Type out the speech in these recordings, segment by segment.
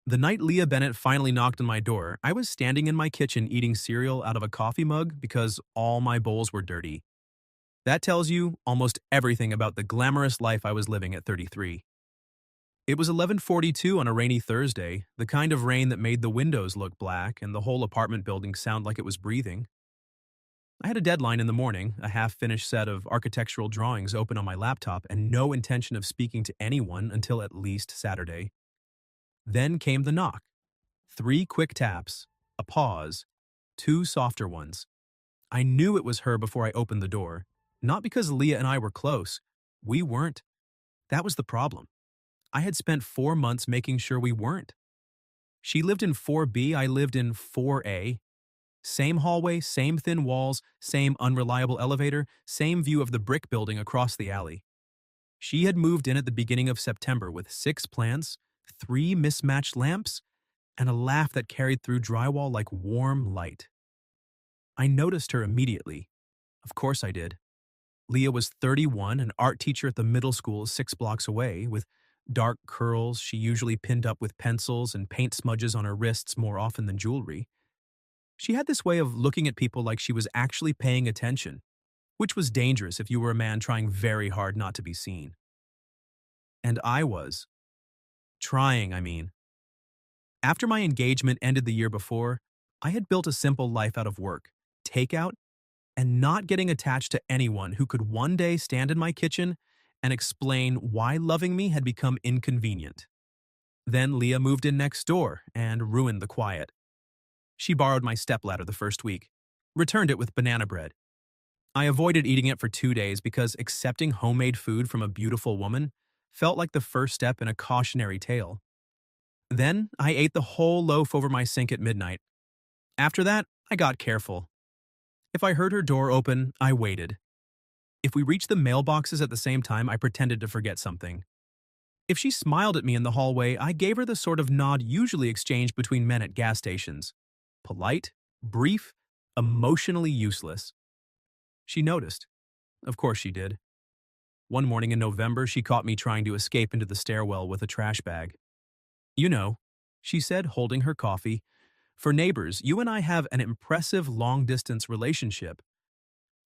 The night Leah Bennett finally knocked on my door, I was standing in my kitchen eating cereal out of a coffee mug because all my bowls were dirty. That tells you almost everything about the glamorous life I was living at 33. It was 11:42 on a rainy Thursday, the kind of rain that made the windows look black and the whole apartment building sound like it was breathing. I had a deadline in the morning, a half-finished set of architectural drawings open on my laptop, and no intention of speaking to anyone until at least Saturday. Then came the knock. 3 quick taps, a pause, 2 softer ones. I knew it was her before I opened the door. Not because Leah and I were close. We weren't. That was the problem. I had spent 4 months making sure we weren't. She lived in 4B, I lived in 4A. Same hallway, same thin walls, same unreliable elevator, same view of the brick building across the alley. She had moved in at the beginning of September with 6 plants, 3 mismatched lamps, and a laugh that carried through drywall like warm light. I noticed her immediately. Of course I did. Leah was 31, an art teacher at the middle school 6 blocks away, with dark curls she usually pinned up with pencils and paint smudges on her wrists more often than jewelry. She had this way of looking at people like she was actually paying attention, which was dangerous if you were a man trying very hard not to be seen. And I was. Trying, I mean. After my engagement ended the year before, I had built a simple life out of work, takeout, and not getting attached to anyone who could one day stand in my kitchen and explain why loving me had become inconvenient. Then Leah moved in next door and ruined the quiet. She borrowed my stepladder the first week, returned it with banana bread. I avoided eating it for 2 days because accepting homemade food from a beautiful woman felt like the first step in a cautionary tale. Then I ate the whole loaf over my sink at midnight. After that, I got careful. If I heard her door open, I waited. If we reached the mailboxes at the same time, I pretended to forget something. If she smiled at me in the hallway, I gave her the sort of nod usually exchanged between men at gas stations. Polite, brief, emotionally useless. She noticed. Of course she did. One morning in November, she caught me trying to escape into the stairwell with a trash bag. "You know," she said, holding her coffee, "for neighbors, you and I have an impressive long-distance relationship."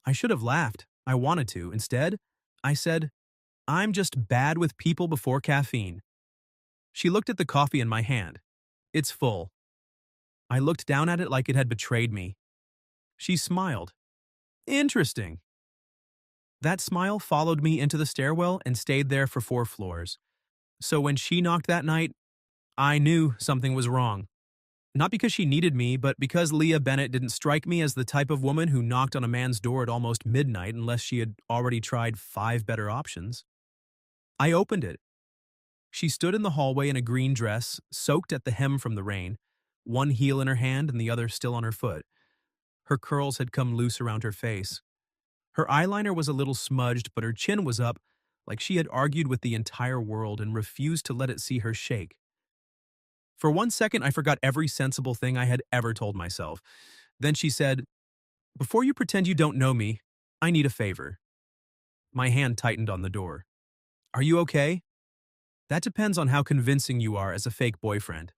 I should have laughed. I wanted to. Instead, I said, "I'm just bad with people before caffeine." She looked at the coffee in my hand. "It's full." I looked down at it like it had betrayed me. She smiled. "Interesting." That smile followed me into the stairwell and stayed there for 4 floors. So when she knocked that night, I knew something was wrong. Not because she needed me, but because Leah Bennett didn't strike me as the type of woman who knocked on a man's door at almost midnight unless she had already tried 5 better options. I opened it. She stood in the hallway in a green dress, soaked at the hem from the rain, one heel in her hand and the other still on her foot. Her curls had come loose around her face. Her eyeliner was a little smudged, but her chin was up, like she had argued with the entire world and refused to let it see her shake. For 1 second, I forgot every sensible thing I had ever told myself. Then she said, "Before you pretend you don't know me, I need a favor." My hand tightened on the door. "Are you okay?" "That depends on how convincing you are as a fake boyfriend."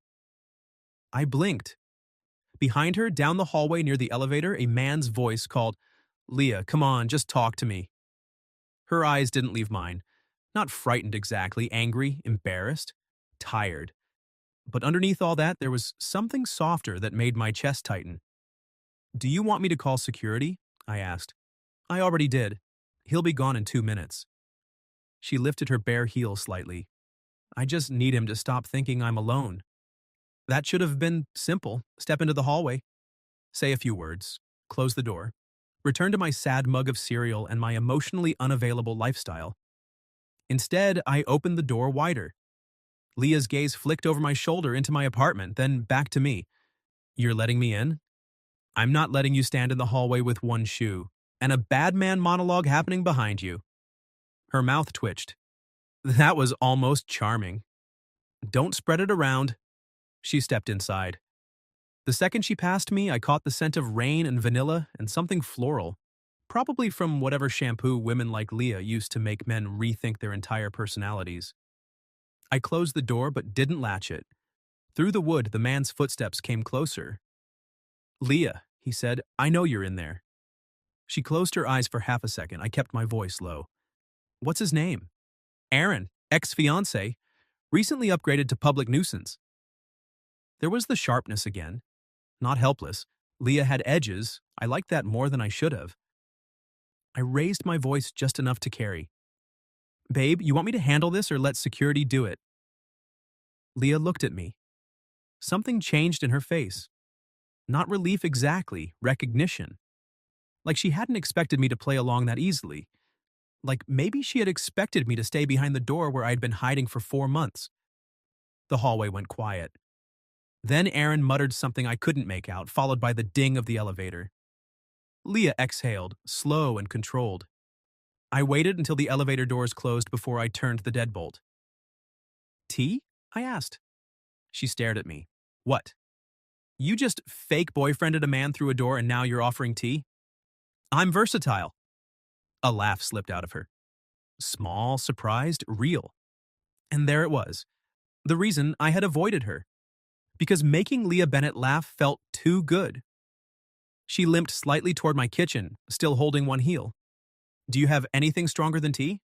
I blinked. Behind her, down the hallway near the elevator, a man's voice called, "Leah, come on, just talk to me." Her eyes didn't leave mine. Not frightened exactly, angry, embarrassed, tired. But underneath all that, there was something softer that made my chest tighten. "Do you want me to call security?" I asked. "I already did. He'll be gone in 2 minutes." She lifted her bare heel slightly. "I just need him to stop thinking I'm alone." That should have been simple. Step into the hallway, say a few words, close the door, return to my sad mug of cereal and my emotionally unavailable lifestyle. Instead, I opened the door wider. Leah's gaze flicked over my shoulder into my apartment, then back to me. "You're letting me in?" "I'm not letting you stand in the hallway with one shoe, and a bad man monologue happening behind you." Her mouth twitched. That was almost charming. "Don't spread it around." She stepped inside. The second she passed me, I caught the scent of rain and vanilla and something floral, probably from whatever shampoo women like Leah used to make men rethink their entire personalities. I closed the door but didn't latch it. Through the wood, the man's footsteps came closer. Leah, he said, I know you're in there. She closed her eyes for half a second. I kept my voice low. What's his name? Aaron, ex-fiancé, recently upgraded to public nuisance. There was the sharpness again. Not helpless. Leah had edges. I liked that more than I should have. I raised my voice just enough to carry. Babe, you want me to handle this or let security do it? Leah looked at me. Something changed in her face. Not relief exactly, recognition. Like she hadn't expected me to play along that easily. Like maybe she had expected me to stay behind the door where I'd been hiding for 4 months. The hallway went quiet. Then Aaron muttered something I couldn't make out, followed by the ding of the elevator. Leah exhaled, slow and controlled. I waited until the elevator doors closed before I turned the deadbolt. Tea? I asked. She stared at me. What? You just fake boyfriended a man through a door and now you're offering tea? I'm versatile. A laugh slipped out of her. Small, surprised, real. And there it was. The reason I had avoided her. Because making Leah Bennett laugh felt too good. She limped slightly toward my kitchen, still holding one heel. Do you have anything stronger than tea?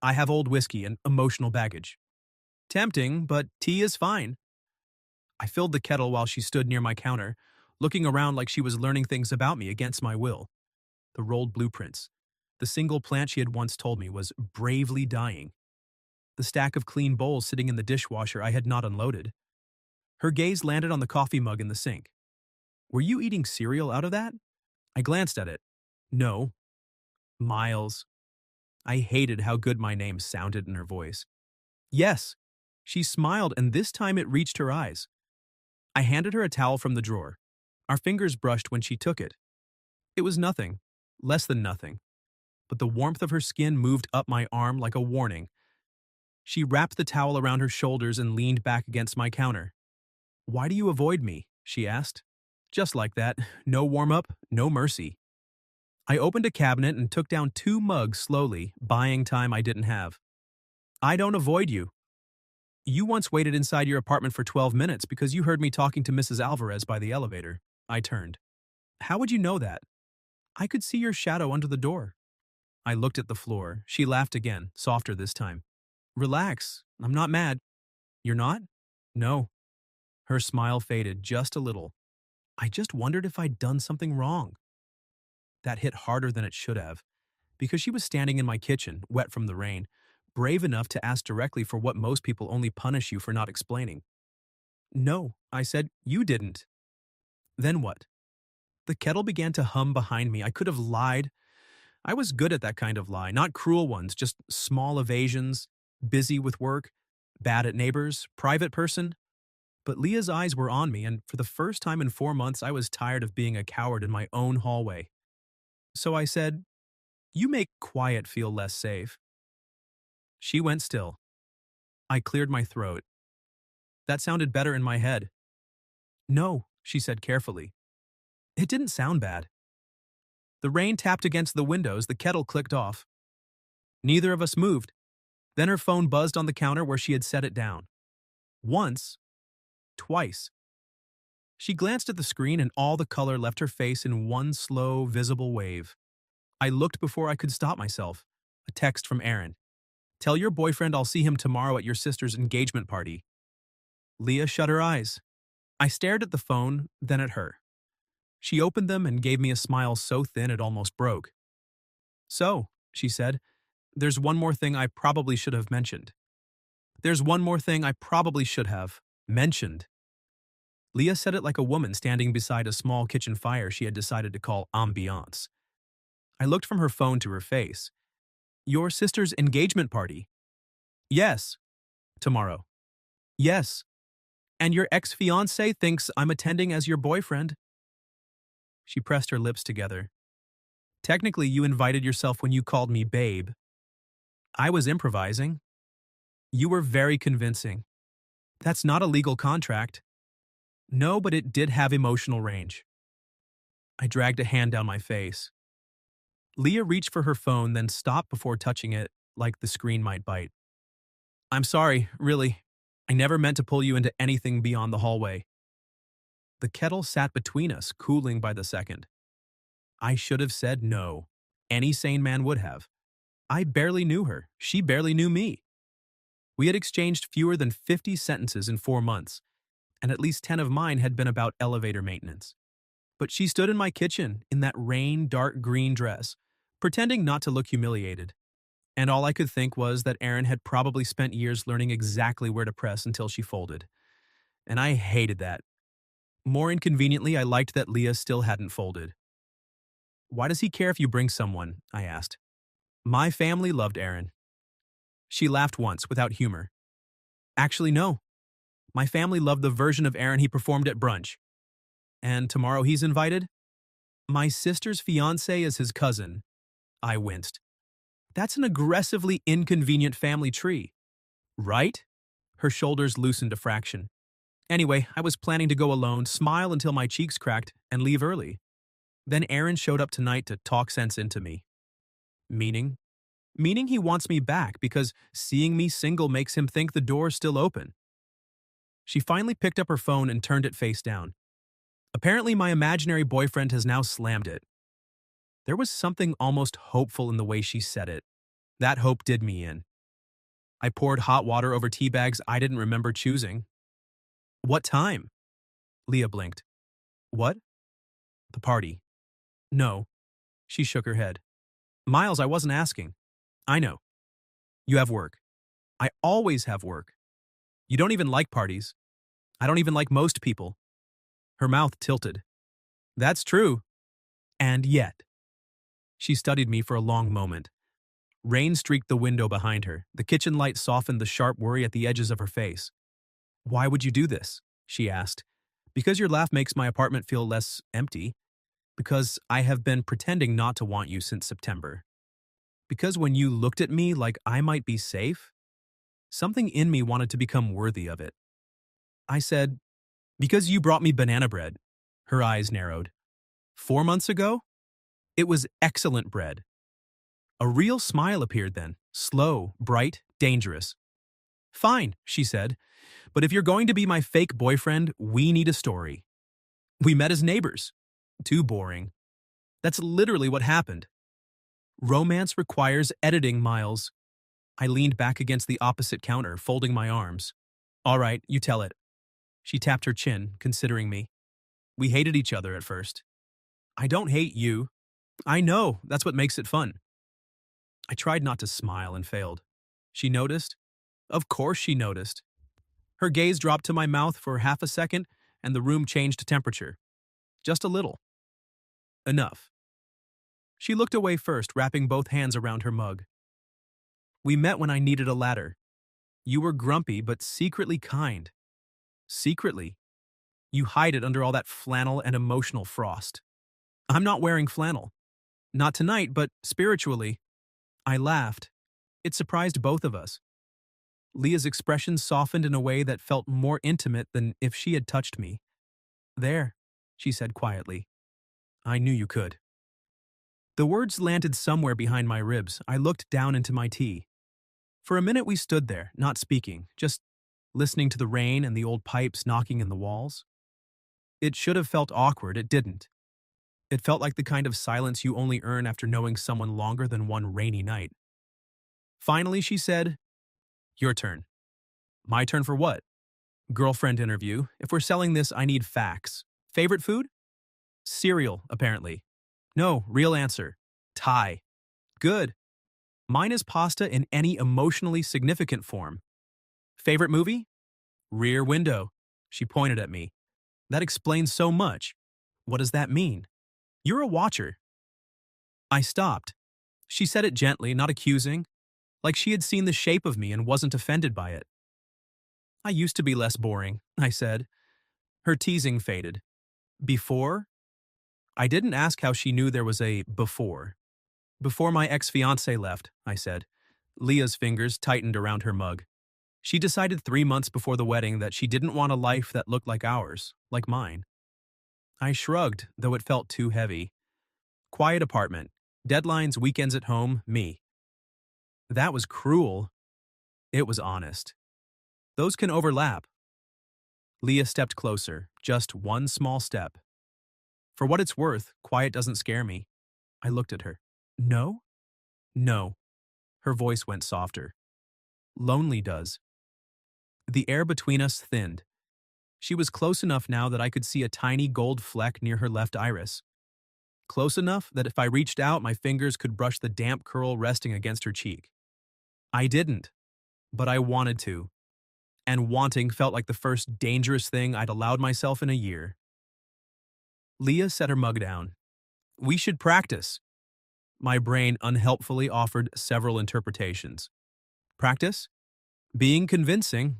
I have old whiskey and emotional baggage. Tempting, but tea is fine. I filled the kettle while she stood near my counter, looking around like she was learning things about me against my will. The rolled blueprints. The single plant she had once told me was bravely dying. The stack of clean bowls sitting in the dishwasher I had not unloaded. Her gaze landed on the coffee mug in the sink. Were you eating cereal out of that? I glanced at it. No. Miles. I hated how good my name sounded in her voice. Yes. She smiled, and this time it reached her eyes. I handed her a towel from the drawer. Our fingers brushed when she took it. It was nothing. Less than nothing. But the warmth of her skin moved up my arm like a warning. She wrapped the towel around her shoulders and leaned back against my counter. Why do you avoid me? She asked. Just like that. No warm-up, no mercy. I opened a cabinet and took down 2 mugs slowly, buying time I didn't have. I don't avoid you. You once waited inside your apartment for 12 minutes because you heard me talking to Mrs. Alvarez by the elevator. I turned. How would you know that? I could see your shadow under the door. I looked at the floor. She laughed again, softer this time. Relax. I'm not mad. You're not? No. Her smile faded just a little. I just wondered if I'd done something wrong. That hit harder than it should have, because she was standing in my kitchen, wet from the rain, brave enough to ask directly for what most people only punish you for not explaining. No, I said, you didn't. Then what? The kettle began to hum behind me. I could have lied. I was good at that kind of lie, not cruel ones, just small evasions, busy with work, bad at neighbors, private person. But Leah's eyes were on me, and for the first time in 4 months, I was tired of being a coward in my own hallway. So I said, you make quiet feel less safe. She went still. I cleared my throat. That sounded better in my head. No, she said carefully. It didn't sound bad. The rain tapped against the windows, the kettle clicked off. Neither of us moved. Then her phone buzzed on the counter where she had set it down. Once. Twice. She glanced at the screen and all the color left her face in one slow, visible wave. I looked before I could stop myself. A text from Aaron. Tell your boyfriend I'll see him tomorrow at your sister's engagement party. Leah shut her eyes. I stared at the phone, then at her. She opened them and gave me a smile so thin it almost broke. So, she said, there's one more thing I probably should have mentioned. There's one more thing I probably should have mentioned. Leah said it like a woman standing beside a small kitchen fire she had decided to call ambiance. I looked from her phone to her face. Your sister's engagement party? Yes. Tomorrow. Yes. And your ex-fiancé thinks I'm attending as your boyfriend. She pressed her lips together. Technically, you invited yourself when you called me babe. I was improvising. You were very convincing. That's not a legal contract. No, but it did have emotional range. I dragged a hand down my face. Leah reached for her phone, then stopped before touching it, like the screen might bite. I'm sorry, really. I never meant to pull you into anything beyond the hallway. The kettle sat between us, cooling by the second. I should have said no. Any sane man would have. I barely knew her. She barely knew me. We had exchanged fewer than 50 sentences in 4 months, and at least 10 of mine had been about elevator maintenance. But she stood in my kitchen in that rain dark green dress, pretending not to look humiliated. And all I could think was that Erin had probably spent years learning exactly where to press until she folded. And I hated that. More inconveniently, I liked that Leah still hadn't folded. Why does he care if you bring someone? I asked. My family loved Erin. She laughed once, without humor. Actually, no. My family loved the version of Erin he performed at brunch. And tomorrow he's invited? My sister's fiancé is his cousin. I winced. That's an aggressively inconvenient family tree. Right? Her shoulders loosened a fraction. Anyway, I was planning to go alone, smile until my cheeks cracked, and leave early. Then Erin showed up tonight to talk sense into me. Meaning? Meaning he wants me back because seeing me single makes him think the door's still open. She finally picked up her phone and turned it face down. Apparently my imaginary boyfriend has now slammed it. There was something almost hopeful in the way she said it. That hope did me in. I poured hot water over tea bags I didn't remember choosing. What time? Leah blinked. What? The party. No. She shook her head. Miles, I wasn't asking. I know. You have work. I always have work. You don't even like parties. I don't even like most people. Her mouth tilted. That's true. And yet. She studied me for a long moment. Rain streaked the window behind her. The kitchen light softened the sharp worry at the edges of her face. Why would you do this? She asked. Because your laugh makes my apartment feel less empty. Because I have been pretending not to want you since September. Because when you looked at me like I might be safe, something in me wanted to become worthy of it. I said, because you brought me banana bread. Her eyes narrowed. 4 months ago? It was excellent bread. A real smile appeared then, slow, bright, dangerous. Fine, she said, but if you're going to be my fake boyfriend, we need a story. We met as neighbors. Too boring. That's literally what happened. Romance requires editing, Miles. I leaned back against the opposite counter, folding my arms. All right, you tell it. She tapped her chin, considering me. We hated each other at first. I don't hate you. I know, that's what makes it fun. I tried not to smile and failed. She noticed? Of course she noticed. Her gaze dropped to my mouth for half a second, and the room changed temperature. Just a little. Enough. She looked away first, wrapping both hands around her mug. We met when I needed a ladder. You were grumpy, but secretly kind. Secretly. You hide it under all that flannel and emotional frost. I'm not wearing flannel. Not tonight, but spiritually. I laughed. It surprised both of us. Leah's expression softened in a way that felt more intimate than if she had touched me. There, she said quietly. I knew you could. The words landed somewhere behind my ribs. I looked down into my tea. For a minute we stood there, not speaking, just listening to the rain and the old pipes knocking in the walls. It should have felt awkward, it didn't. It felt like the kind of silence you only earn after knowing someone longer than one rainy night. Finally, she said, Your turn. My turn for what? Girlfriend interview. If we're selling this, I need facts. Favorite food? Cereal, apparently. No, real answer. Thai. Good. Mine is pasta in any emotionally significant form. Favorite movie? Rear Window. She pointed at me. That explains so much. What does that mean? You're a watcher. I stopped. She said it gently, not accusing, like she had seen the shape of me and wasn't offended by it. I used to be less boring, I said. Her teasing faded. Before? I didn't ask how she knew there was a before. Before my ex-fiancé left, I said. Leah's fingers tightened around her mug. She decided 3 months before the wedding that she didn't want a life that looked like ours, like mine. I shrugged, though it felt too heavy. Quiet apartment. Deadlines, weekends at home, me. That was cruel. It was honest. Those can overlap. Leah stepped closer, just one small step. For what it's worth, quiet doesn't scare me. I looked at her. No? No. Her voice went softer. Lonely does. The air between us thinned. She was close enough now that I could see a tiny gold fleck near her left iris. Close enough that if I reached out, my fingers could brush the damp curl resting against her cheek. I didn't, but I wanted to. And wanting felt like the first dangerous thing I'd allowed myself in a year. Leah set her mug down. We should practice. My brain unhelpfully offered several interpretations. Practice? Being convincing.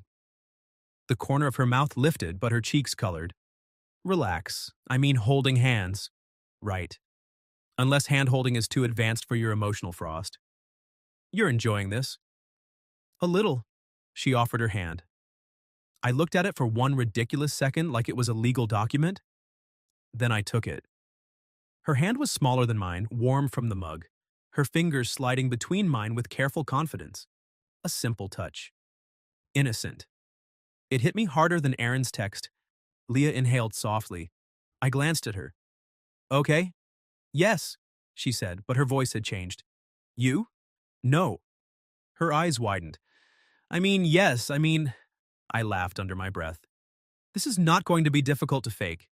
The corner of her mouth lifted, but her cheeks colored. Relax. I mean holding hands. Right. Unless hand-holding is too advanced for your emotional frost. You're enjoying this. A little. She offered her hand. I looked at it for one ridiculous second like it was a legal document. Then I took it. Her hand was smaller than mine, warm from the mug, her fingers sliding between mine with careful confidence. A simple touch. Innocent. It hit me harder than Aaron's text. Leah inhaled softly. I glanced at her. Okay. Yes, she said, but her voice had changed. You? No. Her eyes widened. Yes, I laughed under my breath. This is not going to be difficult to fake.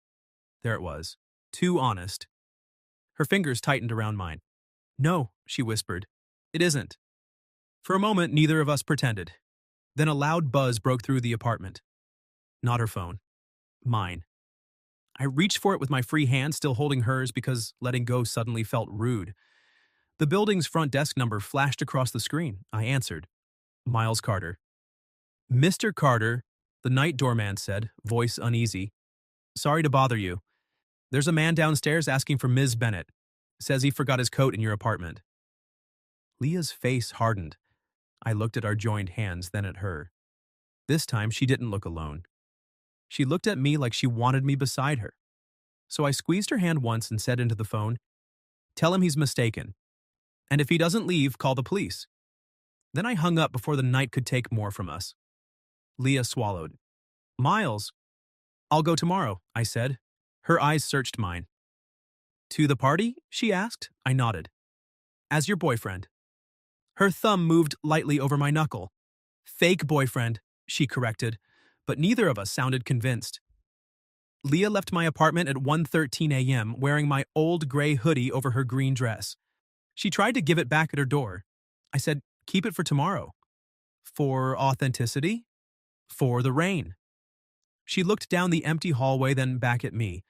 There it was. Too honest. Her fingers tightened around mine. No, she whispered. It isn't. For a moment, neither of us pretended. Then a loud buzz broke through the apartment. Not her phone. Mine. I reached for it with my free hand still holding hers because letting go suddenly felt rude. The building's front desk number flashed across the screen. I answered. Miles Carter. Mr. Carter, the night doorman said, voice uneasy. Sorry to bother you. There's a man downstairs asking for Ms. Bennett. Says he forgot his coat in your apartment. Leah's face hardened. I looked at our joined hands, then at her. This time, she didn't look alone. She looked at me like she wanted me beside her. So I squeezed her hand once and said into the phone, Tell him he's mistaken. And if he doesn't leave, call the police. Then I hung up before the night could take more from us. Leah swallowed. Miles. I'll go tomorrow, I said. Her eyes searched mine. To the party? She asked. I nodded. As your boyfriend. Her thumb moved lightly over my knuckle. Fake boyfriend, she corrected, but neither of us sounded convinced. Leah left my apartment at 1:13 a.m. wearing my old gray hoodie over her green dress. She tried to give it back at her door. I said, keep it for tomorrow. For authenticity? For the rain. She looked down the empty hallway, then back at me.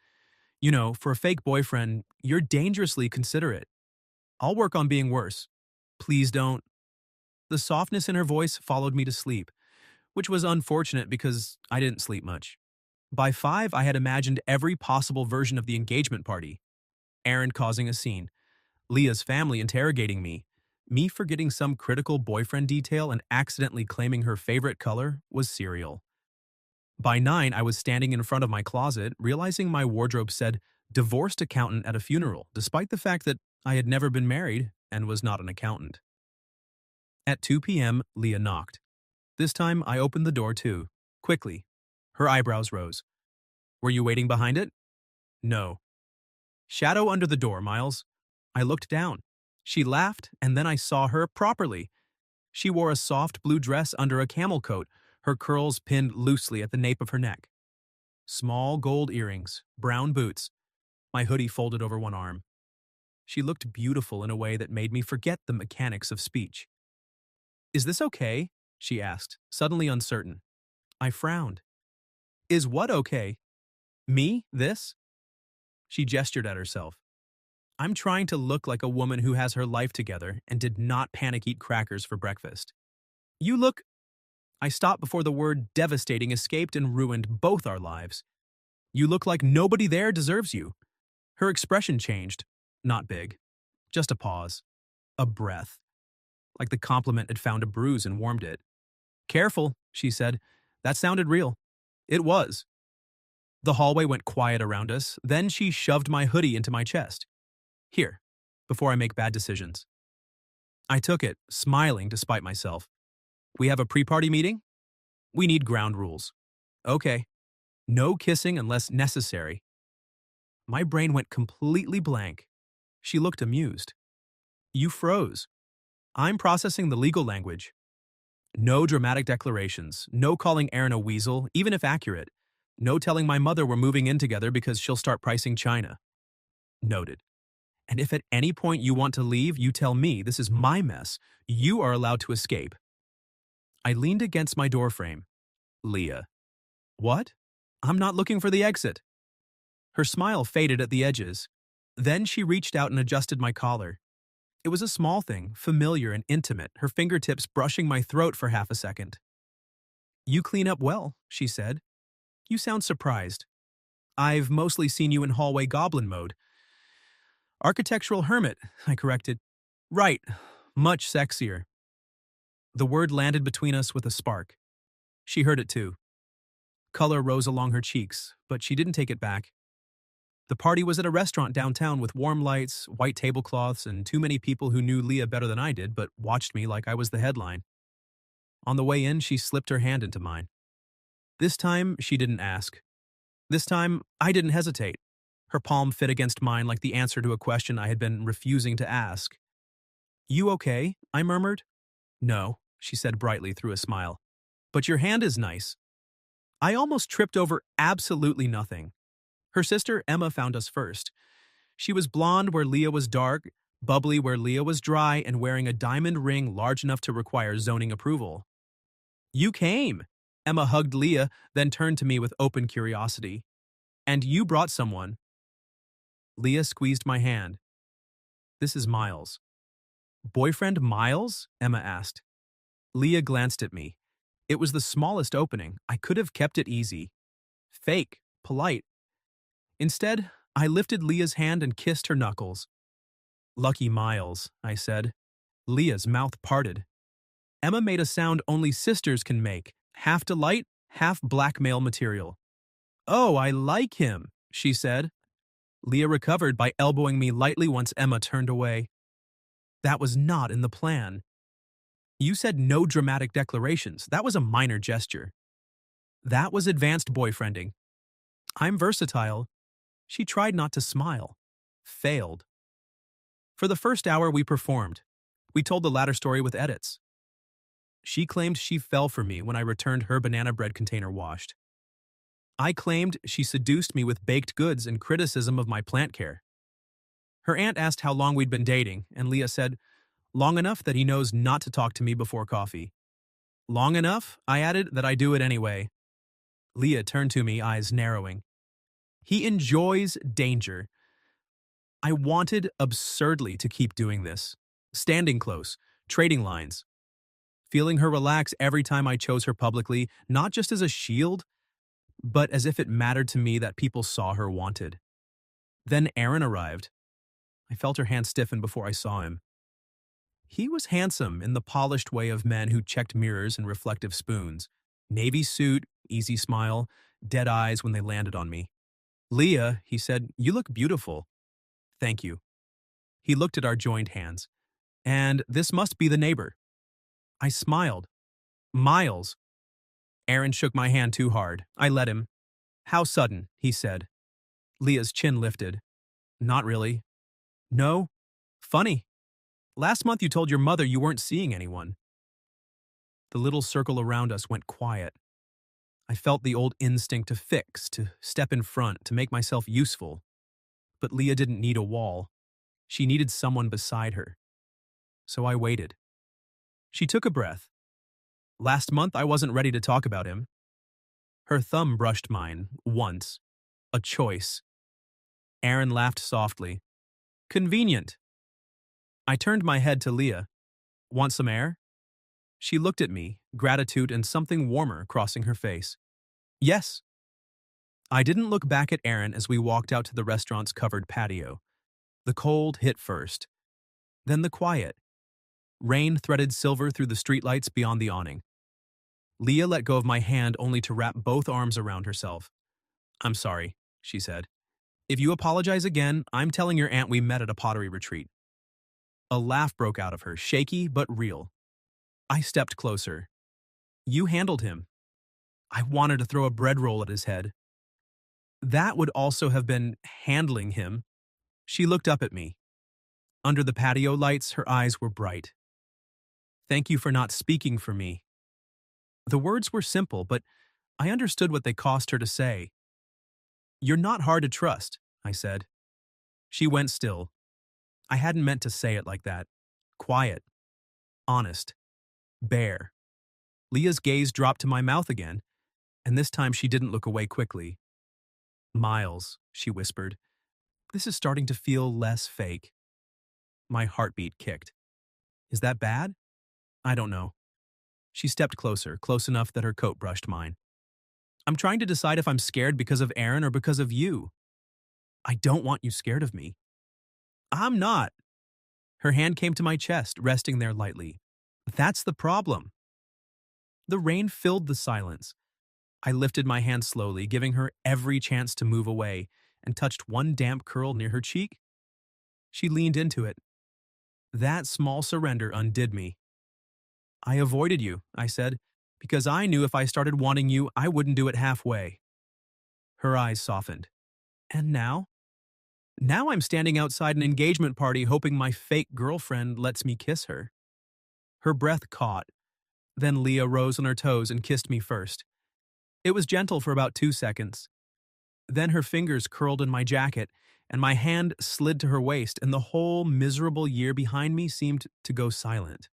You know, for a fake boyfriend, you're dangerously considerate. I'll work on being worse. Please don't. The softness in her voice followed me to sleep, which was unfortunate because I didn't sleep much. By 5, I had imagined every possible version of the engagement party. Aaron causing a scene, Leah's family interrogating me forgetting some critical boyfriend detail and accidentally claiming her favorite color was cereal. By 9, I was standing in front of my closet, realizing my wardrobe said, divorced accountant at a funeral, despite the fact that I had never been married and was not an accountant. At 2 p.m., Leah knocked. This time, I opened the door too, quickly. Her eyebrows rose. Were you waiting behind it? No. Shadow under the door, Miles. I looked down. She laughed, and then I saw her properly. She wore a soft blue dress under a camel coat, her curls pinned loosely at the nape of her neck. Small gold earrings, brown boots, my hoodie folded over one arm. She looked beautiful in a way that made me forget the mechanics of speech. Is this okay? She asked, suddenly uncertain. I frowned. Is what okay? Me, this? She gestured at herself. I'm trying to look like a woman who has her life together and did not panic eat crackers for breakfast. You look... I stopped before the word devastating escaped and ruined both our lives. You look like nobody there deserves you. Her expression changed. Not big. Just a pause. A breath. Like the compliment had found a bruise and warmed it. Careful, she said. That sounded real. It was. The hallway went quiet around us, then she shoved my hoodie into my chest. Here, before I make bad decisions. I took it, smiling despite myself. We have a pre-party meeting? We need ground rules. Okay. No kissing unless necessary. My brain went completely blank. She looked amused. You froze. I'm processing the legal language. No dramatic declarations. No calling Aaron a weasel, even if accurate. No telling my mother we're moving in together because she'll start pricing China. Noted. And if at any point you want to leave, you tell me this is my mess. You are allowed to escape. I leaned against my doorframe. Leah. What? I'm not looking for the exit. Her smile faded at the edges. Then she reached out and adjusted my collar. It was a small thing, familiar and intimate, her fingertips brushing my throat for half a second. You clean up well, she said. You sound surprised. I've mostly seen you in hallway goblin mode. Architectural hermit, I corrected. Right, much sexier. The word landed between us with a spark. She heard it too. Color rose along her cheeks, but she didn't take it back. The party was at a restaurant downtown with warm lights, white tablecloths, and too many people who knew Leah better than I did but watched me like I was the headline. On the way in, she slipped her hand into mine. This time, she didn't ask. This time, I didn't hesitate. Her palm fit against mine like the answer to a question I had been refusing to ask. You okay? I murmured. No, she said brightly through a smile. But your hand is nice. I almost tripped over absolutely nothing. Her sister Emma found us first. She was blonde where Leah was dark, bubbly where Leah was dry, and wearing a diamond ring large enough to require zoning approval. You came! Emma hugged Leah, then turned to me with open curiosity. And you brought someone. Leah squeezed my hand. This is Miles. Boyfriend Miles? Emma asked. Leah glanced at me. It was the smallest opening. I could have kept it easy. Fake, polite. Instead, I lifted Leah's hand and kissed her knuckles. Lucky Miles, I said. Leah's mouth parted. Emma made a sound only sisters can make, half delight, half blackmail material. Oh, I like him, she said. Leah recovered by elbowing me lightly once Emma turned away. That was not in the plan. You said no dramatic declarations. That was a minor gesture. That was advanced boyfriending. I'm versatile. She tried not to smile. Failed. For the first hour, we performed. We told the latter story with edits. She claimed she fell for me when I returned her banana bread container washed. I claimed she seduced me with baked goods and criticism of my plant care. Her aunt asked how long we'd been dating, and Leah said, long enough that he knows not to talk to me before coffee. Long enough, I added, that I do it anyway. Leah turned to me, eyes narrowing. He enjoys danger. I wanted absurdly to keep doing this. Standing close, trading lines. Feeling her relax every time I chose her publicly, not just as a shield, but as if it mattered to me that people saw her wanted. Then Aaron arrived. I felt her hand stiffen before I saw him. He was handsome in the polished way of men who checked mirrors and reflective spoons. Navy suit, easy smile, dead eyes when they landed on me. Leah, he said, you look beautiful. Thank you. He looked at our joined hands. And this must be the neighbor. I smiled. Miles. Aaron shook my hand too hard. I let him. How sudden, he said. Leah's chin lifted. Not really. No. Funny. Last month you told your mother you weren't seeing anyone. The little circle around us went quiet. I felt the old instinct to fix, to step in front, to make myself useful. But Leah didn't need a wall. She needed someone beside her. So I waited. She took a breath. Last month I wasn't ready to talk about him. Her thumb brushed mine, once. A choice. Aaron laughed softly. Convenient. I turned my head to Leah. Want some air? She looked at me, gratitude and something warmer crossing her face. Yes. I didn't look back at Aaron as we walked out to the restaurant's covered patio. The cold hit first. Then the quiet. Rain threaded silver through the streetlights beyond the awning. Leah let go of my hand only to wrap both arms around herself. I'm sorry, she said. If you apologize again, I'm telling your aunt we met at a pottery retreat. A laugh broke out of her, shaky but real. I stepped closer. You handled him. I wanted to throw a bread roll at his head. That would also have been handling him. She looked up at me. Under the patio lights, her eyes were bright. Thank you for not speaking for me. The words were simple, but I understood what they cost her to say. You're not hard to trust, I said. She went still. I hadn't meant to say it like that. Quiet. Honest. Bare. Leah's gaze dropped to my mouth again, and this time she didn't look away quickly. Miles, she whispered. This is starting to feel less fake. My heartbeat kicked. Is that bad? I don't know. She stepped closer, close enough that her coat brushed mine. I'm trying to decide if I'm scared because of Aaron or because of you. I don't want you scared of me. I'm not. Her hand came to my chest, resting there lightly. That's the problem. The rain filled the silence. I lifted my hand slowly, giving her every chance to move away, and touched one damp curl near her cheek. She leaned into it. That small surrender undid me. I avoided you, I said, because I knew if I started wanting you, I wouldn't do it halfway. Her eyes softened. And now? Now I'm standing outside an engagement party hoping my fake girlfriend lets me kiss her. Her breath caught. Then Leah rose on her toes and kissed me first. It was gentle for about 2 seconds. Then her fingers curled in my jacket, and my hand slid to her waist, and the whole miserable year behind me seemed to go silent.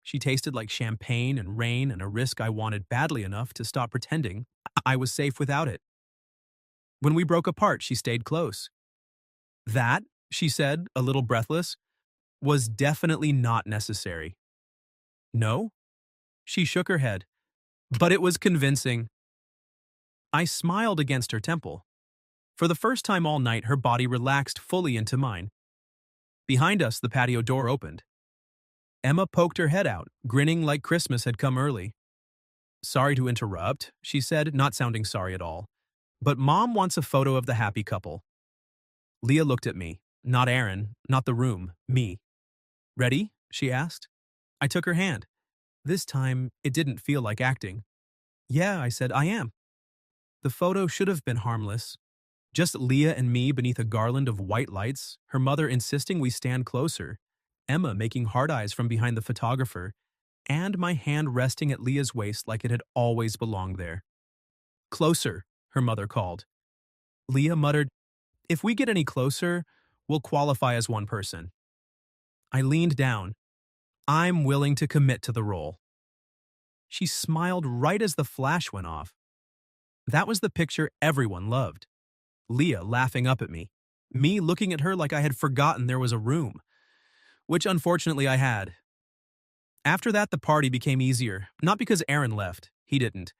She tasted like champagne and rain and a risk I wanted badly enough to stop pretending I was safe without it. When we broke apart, she stayed close. That, she said, a little breathless, was definitely not necessary. No? She shook her head. But it was convincing. I smiled against her temple. For the first time all night, her body relaxed fully into mine. Behind us, the patio door opened. Emma poked her head out, grinning like Christmas had come early. Sorry to interrupt, she said, not sounding sorry at all. But Mom wants a photo of the happy couple. Leah looked at me. Not Aaron, not the room, me. Ready? She asked. I took her hand. This time, it didn't feel like acting. Yeah, I said, I am. The photo should have been harmless. Just Leah and me beneath a garland of white lights, her mother insisting we stand closer, Emma making hard eyes from behind the photographer, and my hand resting at Leah's waist like it had always belonged there. Closer, her mother called. Leah muttered, if we get any closer, we'll qualify as one person. I leaned down. I'm willing to commit to the role. She smiled right as the flash went off. That was the picture everyone loved. Leah laughing up at me looking at her like I had forgotten there was a room, which unfortunately I had. After that, the party became easier, not because Aaron left, he didn't,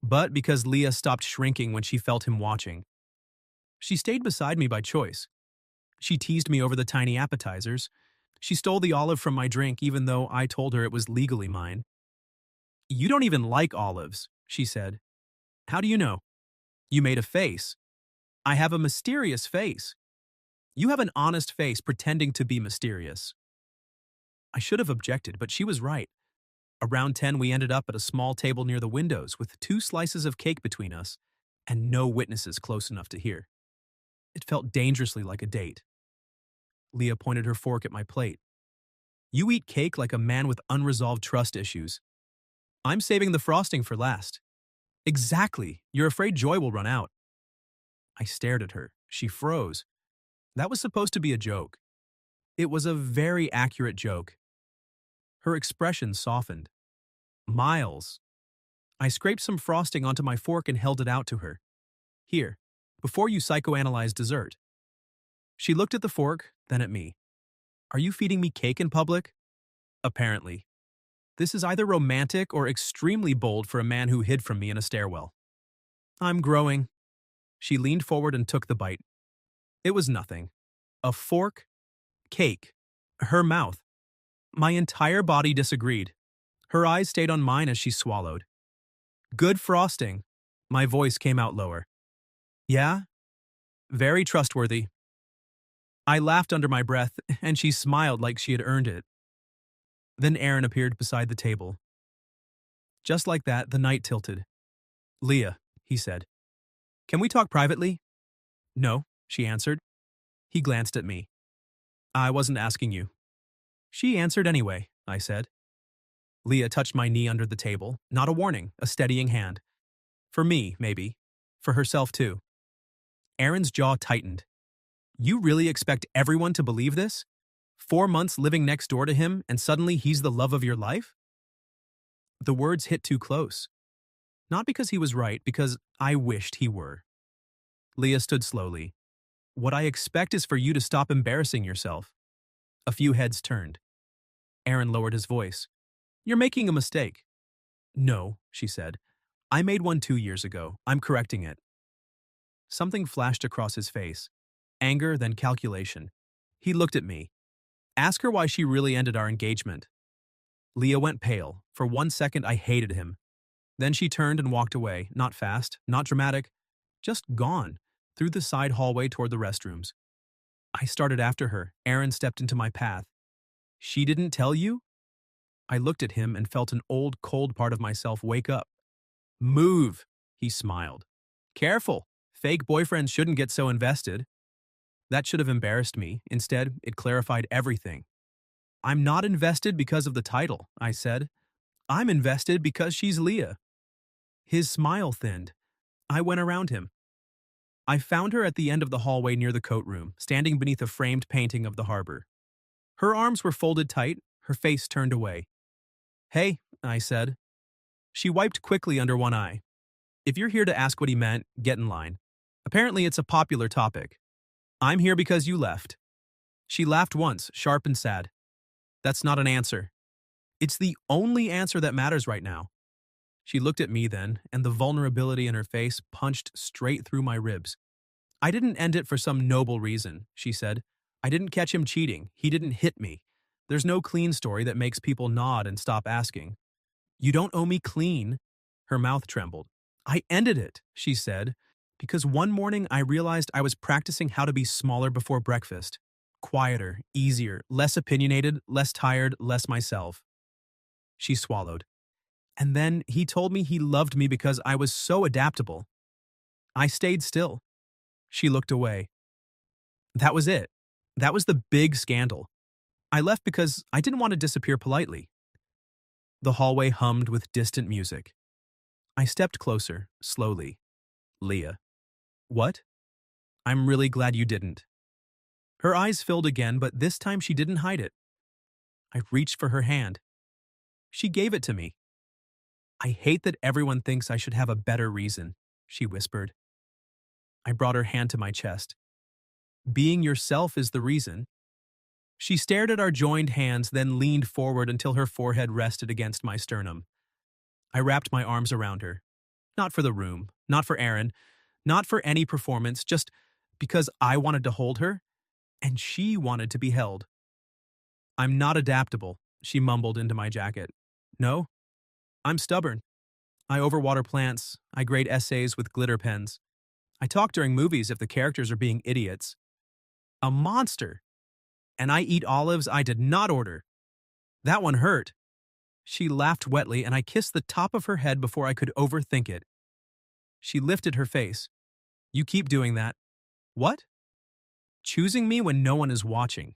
but because Leah stopped shrinking when she felt him watching. She stayed beside me by choice. She teased me over the tiny appetizers. She stole the olive from my drink even though I told her it was legally mine. You don't even like olives, she said. How do you know? You made a face. I have a mysterious face. You have an honest face pretending to be mysterious. I should have objected, but she was right. Around 10, we ended up at a small table near the windows with 2 slices of cake between us and no witnesses close enough to hear. It felt dangerously like a date. Leah pointed her fork at my plate. You eat cake like a man with unresolved trust issues. I'm saving the frosting for last. Exactly. You're afraid joy will run out. I stared at her. She froze. That was supposed to be a joke. It was a very accurate joke. Her expression softened. Miles. I scraped some frosting onto my fork and held it out to her. Here, before you psychoanalyze dessert. She looked at the fork, then at me. Are you feeding me cake in public? Apparently. This is either romantic or extremely bold for a man who hid from me in a stairwell. I'm growing. She leaned forward and took the bite. It was nothing. A fork, cake, her mouth. My entire body disagreed. Her eyes stayed on mine as she swallowed. Good frosting. My voice came out lower. Yeah? Very trustworthy. I laughed under my breath, and she smiled like she had earned it. Then Aaron appeared beside the table. Just like that, the night tilted. Leah, he said. Can we talk privately? No, she answered. He glanced at me. I wasn't asking you. She answered anyway, I said. Leah touched my knee under the table, not a warning, a steadying hand. For me, maybe. For herself, too. Aaron's jaw tightened. You really expect everyone to believe this? 4 months living next door to him, and suddenly he's the love of your life? The words hit too close. Not because he was right, because I wished he were. Leah stood slowly. What I expect is for you to stop embarrassing yourself. A few heads turned. Aaron lowered his voice. You're making a mistake. No, she said. I made one 2 years ago. I'm correcting it. Something flashed across his face. Anger, then calculation. He looked at me. Ask her why she really ended our engagement. Leah went pale. For 1 second, I hated him. Then she turned and walked away, not fast, not dramatic, just gone, through the side hallway toward the restrooms. I started after her. Aaron stepped into my path. She didn't tell you? I looked at him and felt an old, cold part of myself wake up. Move, he smiled. Careful, fake boyfriends shouldn't get so invested. That should have embarrassed me. Instead, it clarified everything. I'm not invested because of the title, I said. I'm invested because she's Leah. His smile thinned. I went around him. I found her at the end of the hallway near the coat room, standing beneath a framed painting of the harbor. Her arms were folded tight, her face turned away. Hey, I said. She wiped quickly under one eye. If you're here to ask what he meant, get in line. Apparently it's a popular topic. I'm here because you left. She laughed once, sharp and sad. That's not an answer. It's the only answer that matters right now. She looked at me then, and the vulnerability in her face punched straight through my ribs. I didn't end it for some noble reason, she said. I didn't catch him cheating. He didn't hit me. There's no clean story that makes people nod and stop asking. You don't owe me clean. Her mouth trembled. I ended it, she said, because one morning I realized I was practicing how to be smaller before breakfast. Quieter, easier, less opinionated, less tired, less myself. She swallowed. And then he told me he loved me because I was so adaptable. I stayed still. She looked away. That was it. That was the big scandal. I left because I didn't want to disappear politely. The hallway hummed with distant music. I stepped closer, slowly. Leah. What? I'm really glad you didn't. Her eyes filled again, but this time she didn't hide it. I reached for her hand. She gave it to me. I hate that everyone thinks I should have a better reason, she whispered. I brought her hand to my chest. Being yourself is the reason. She stared at our joined hands, then leaned forward until her forehead rested against my sternum. I wrapped my arms around her. Not for the room, not for Aaron, not for any performance, just because I wanted to hold her, and she wanted to be held. I'm not adaptable, she mumbled into my jacket. No, I'm stubborn. I overwater plants, I grade essays with glitter pens. I talk during movies if the characters are being idiots. A monster. And I eat olives I did not order. That one hurt. She laughed wetly, and I kissed the top of her head before I could overthink it. She lifted her face. You keep doing that. What? Choosing me when no one is watching.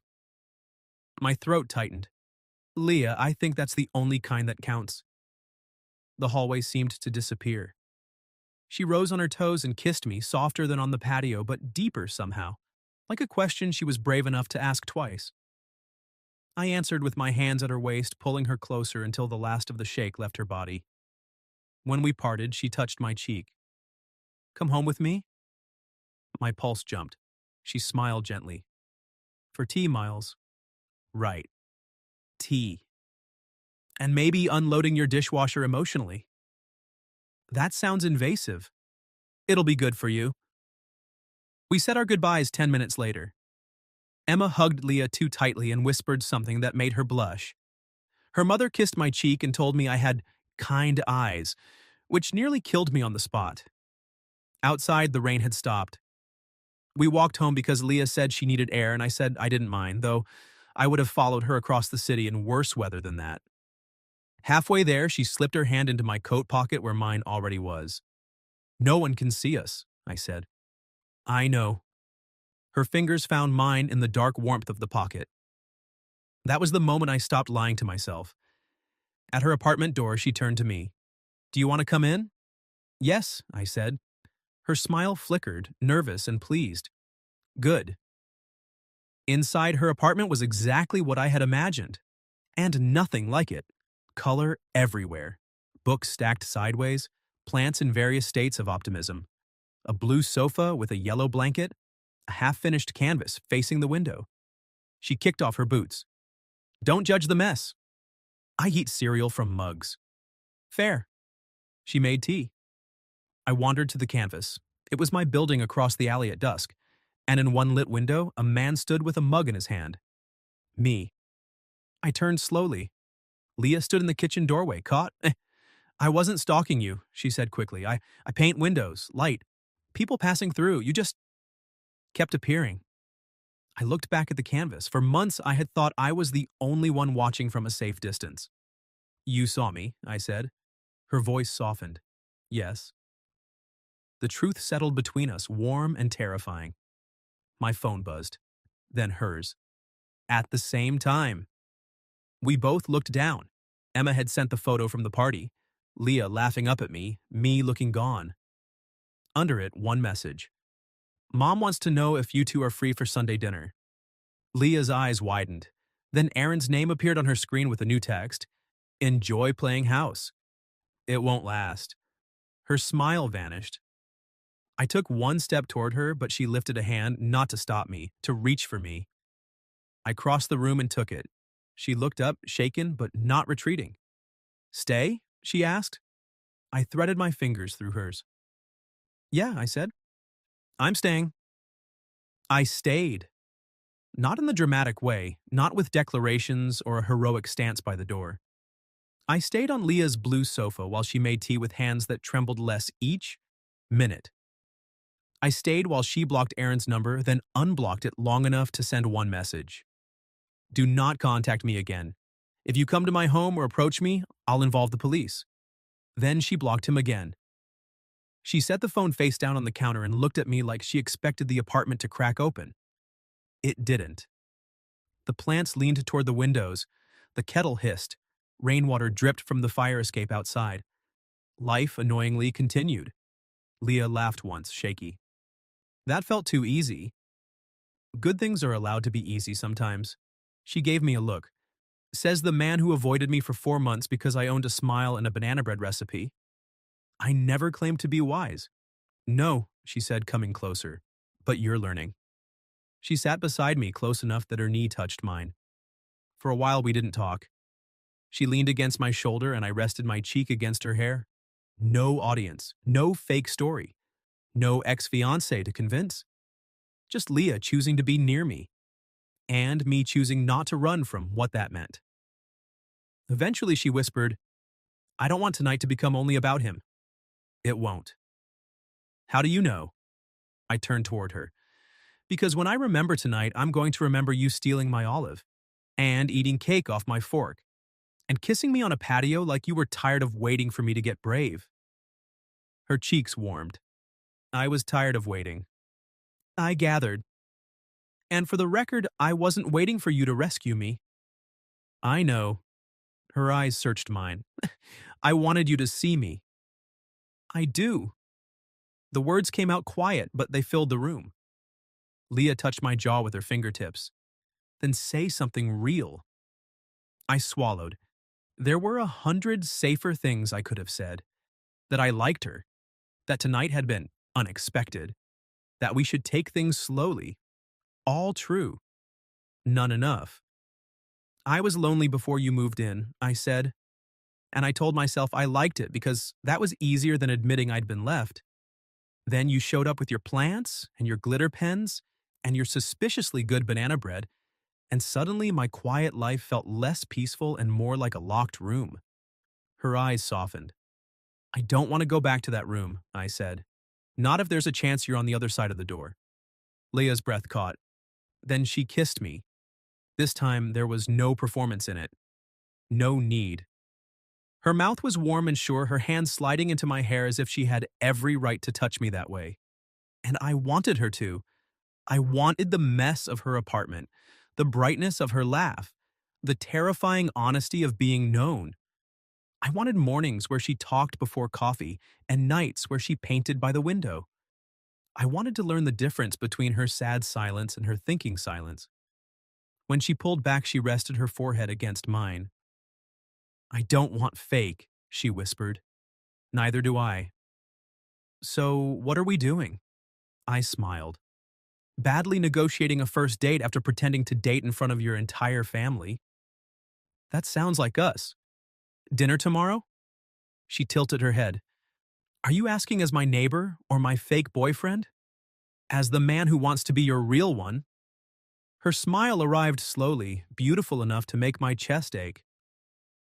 My throat tightened. Leah, I think that's the only kind that counts. The hallway seemed to disappear. She rose on her toes and kissed me, softer than on the patio, but deeper somehow, like a question she was brave enough to ask twice. I answered with my hands at her waist, pulling her closer until the last of the shake left her body. When we parted, she touched my cheek. Come home with me? My pulse jumped. She smiled gently. For tea, Miles. Right. Tea. And maybe unloading your dishwasher emotionally. That sounds invasive. It'll be good for you. We said our goodbyes 10 minutes later. Emma hugged Leah too tightly and whispered something that made her blush. Her mother kissed my cheek and told me I had kind eyes, which nearly killed me on the spot. Outside, the rain had stopped. We walked home because Leah said she needed air, and I said I didn't mind, though I would have followed her across the city in worse weather than that. Halfway there, she slipped her hand into my coat pocket where mine already was. No one can see us, I said. I know. Her fingers found mine in the dark warmth of the pocket. That was the moment I stopped lying to myself. At her apartment door, she turned to me. Do you want to come in? Yes, I said. Her smile flickered, nervous and pleased. Good. Inside her apartment was exactly what I had imagined. And nothing like it. Color everywhere. Books stacked sideways, plants in various states of optimism. A blue sofa with a yellow blanket, a half-finished canvas facing the window. She kicked off her boots. Don't judge the mess. I eat cereal from mugs. Fair. She made tea. I wandered to the canvas. It was my building across the alley at dusk, and in one lit window, a man stood with a mug in his hand. Me. I turned slowly. Leah stood in the kitchen doorway, caught. I wasn't stalking you, she said quickly. I paint windows, light. People passing through, you just kept appearing. I looked back at the canvas. For months, I had thought I was the only one watching from a safe distance. You saw me, I said. Her voice softened. Yes. The truth settled between us, warm and terrifying. My phone buzzed. Then hers. At the same time. We both looked down. Emma had sent the photo from the party. Leah laughing up at me looking gone. Under it, one message. Mom wants to know if you two are free for Sunday dinner. Leah's eyes widened. Then Aaron's name appeared on her screen with a new text. Enjoy playing house. It won't last. Her smile vanished. I took one step toward her, but she lifted a hand not to stop me, to reach for me. I crossed the room and took it. She looked up, shaken but not retreating. Stay? She asked. I threaded my fingers through hers. Yeah, I said. I'm staying. I stayed. Not in the dramatic way, not with declarations or a heroic stance by the door. I stayed on Leah's blue sofa while she made tea with hands that trembled less each minute. I stayed while she blocked Aaron's number, then unblocked it long enough to send one message. Do not contact me again. If you come to my home or approach me, I'll involve the police. Then she blocked him again. She set the phone face down on the counter and looked at me like she expected the apartment to crack open. It didn't. The plants leaned toward the windows. The kettle hissed. Rainwater dripped from the fire escape outside. Life, annoyingly, continued. Leah laughed once, shaky. That felt too easy. Good things are allowed to be easy sometimes. She gave me a look. Says the man who avoided me for 4 months because I owned a smile and a banana bread recipe. I never claimed to be wise. No, she said, coming closer. But you're learning. She sat beside me close enough that her knee touched mine. For a while we didn't talk. She leaned against my shoulder and I rested my cheek against her hair. No audience, no fake story, no ex-fiancé to convince. Just Leah choosing to be near me, and me choosing not to run from what that meant. Eventually she whispered, I don't want tonight to become only about him. It won't. How do you know? I turned toward her. Because when I remember tonight, I'm going to remember you stealing my olive, and eating cake off my fork, and kissing me on a patio like you were tired of waiting for me to get brave. Her cheeks warmed. I was tired of waiting. I gathered. And for the record, I wasn't waiting for you to rescue me. I know. Her eyes searched mine. I wanted you to see me. I do. The words came out quiet, but they filled the room. Leah touched my jaw with her fingertips. Then say something real. I swallowed. There were 100 safer things I could have said. That I liked her. That tonight had been unexpected. That we should take things slowly. All true. None enough. I was lonely before you moved in, I said. And I told myself I liked it because that was easier than admitting I'd been left. Then you showed up with your plants and your glitter pens and your suspiciously good banana bread, and suddenly my quiet life felt less peaceful and more like a locked room. Her eyes softened. I don't want to go back to that room, I said. Not if there's a chance you're on the other side of the door. Leah's breath caught. Then she kissed me. This time there was no performance in it. No need. Her mouth was warm and sure, her hands sliding into my hair as if she had every right to touch me that way. And I wanted her to. I wanted the mess of her apartment, the brightness of her laugh, the terrifying honesty of being known. I wanted mornings where she talked before coffee and nights where she painted by the window. I wanted to learn the difference between her sad silence and her thinking silence. When she pulled back, she rested her forehead against mine. "I don't want fake," she whispered. "Neither do I." "So, what are we doing?" I smiled. "Badly negotiating a first date after pretending to date in front of your entire family. That sounds like us. Dinner tomorrow?" She tilted her head. "Are you asking as my neighbor or my fake boyfriend? As the man who wants to be your real one?" Her smile arrived slowly, beautiful enough to make my chest ache.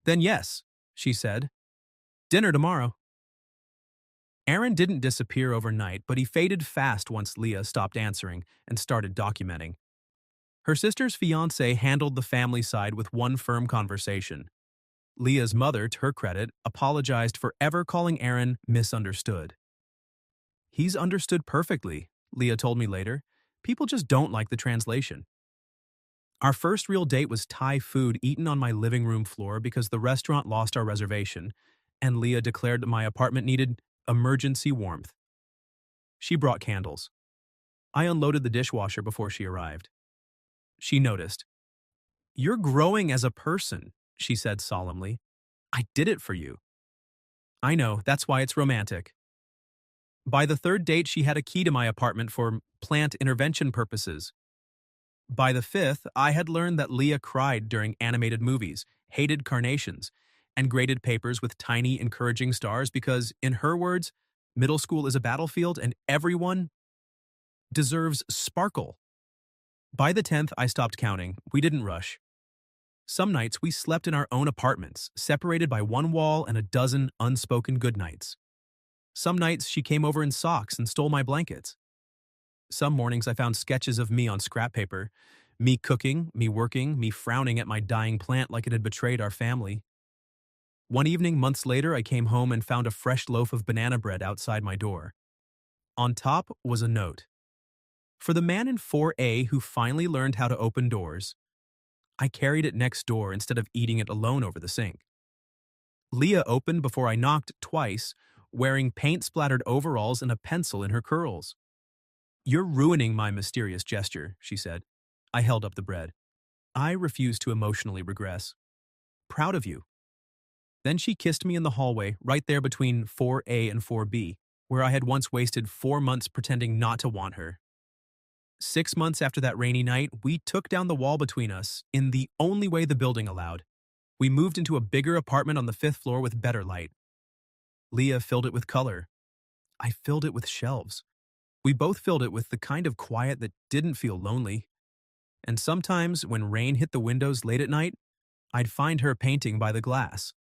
"Then yes," she said. "Dinner tomorrow." Aaron didn't disappear overnight, but he faded fast once Leah stopped answering and started documenting. Her sister's fiancé handled the family side with one firm conversation. Leah's mother, to her credit, apologized for ever calling Aaron misunderstood. "He's understood perfectly," Leah told me later. "People just don't like the translation." Our first real date was Thai food eaten on my living room floor because the restaurant lost our reservation, and Leah declared that my apartment needed emergency warmth. She brought candles. I unloaded the dishwasher before she arrived. She noticed. "You're growing as a person," she said solemnly. "I did it for you." "I know, that's why it's romantic." By the third date, she had a key to my apartment for plant intervention purposes. By the fifth, I had learned that Leah cried during animated movies, hated carnations, and graded papers with tiny, encouraging stars because, in her words, middle school is a battlefield and everyone deserves sparkle. By the 10th, I stopped counting. We didn't rush. Some nights we slept in our own apartments, separated by one wall and a dozen unspoken goodnights. Some nights she came over in socks and stole my blankets. Some mornings I found sketches of me on scrap paper, me cooking, me working, me frowning at my dying plant like it had betrayed our family. One evening, months later, I came home and found a fresh loaf of banana bread outside my door. On top was a note. For the man in 4A who finally learned how to open doors. I carried it next door instead of eating it alone over the sink. Leah opened before I knocked twice, wearing paint-splattered overalls and a pencil in her curls. "You're ruining my mysterious gesture," she said. I held up the bread. I refused to emotionally regress. "Proud of you." Then she kissed me in the hallway, right there between 4A and 4B, where I had once wasted 4 months pretending not to want her. 6 months after that rainy night, we took down the wall between us in the only way the building allowed. We moved into a bigger apartment on the 5th floor with better light. Leah filled it with color. I filled it with shelves. We both filled it with the kind of quiet that didn't feel lonely. And sometimes, when rain hit the windows late at night, I'd find her painting by the glass.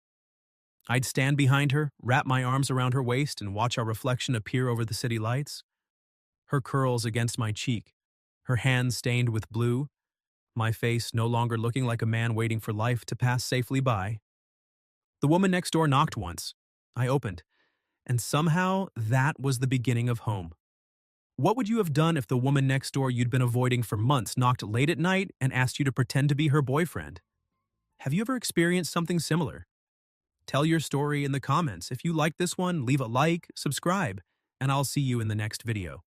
I'd stand behind her, wrap my arms around her waist, and watch our reflection appear over the city lights. Her curls against my cheek, her hands stained with blue, my face no longer looking like a man waiting for life to pass safely by. The woman next door knocked once. I opened, and somehow that was the beginning of home. What would you have done if the woman next door you'd been avoiding for months knocked late at night and asked you to pretend to be her boyfriend? Have you ever experienced something similar? Tell your story in the comments. If you like this one, leave a like, subscribe, and I'll see you in the next video.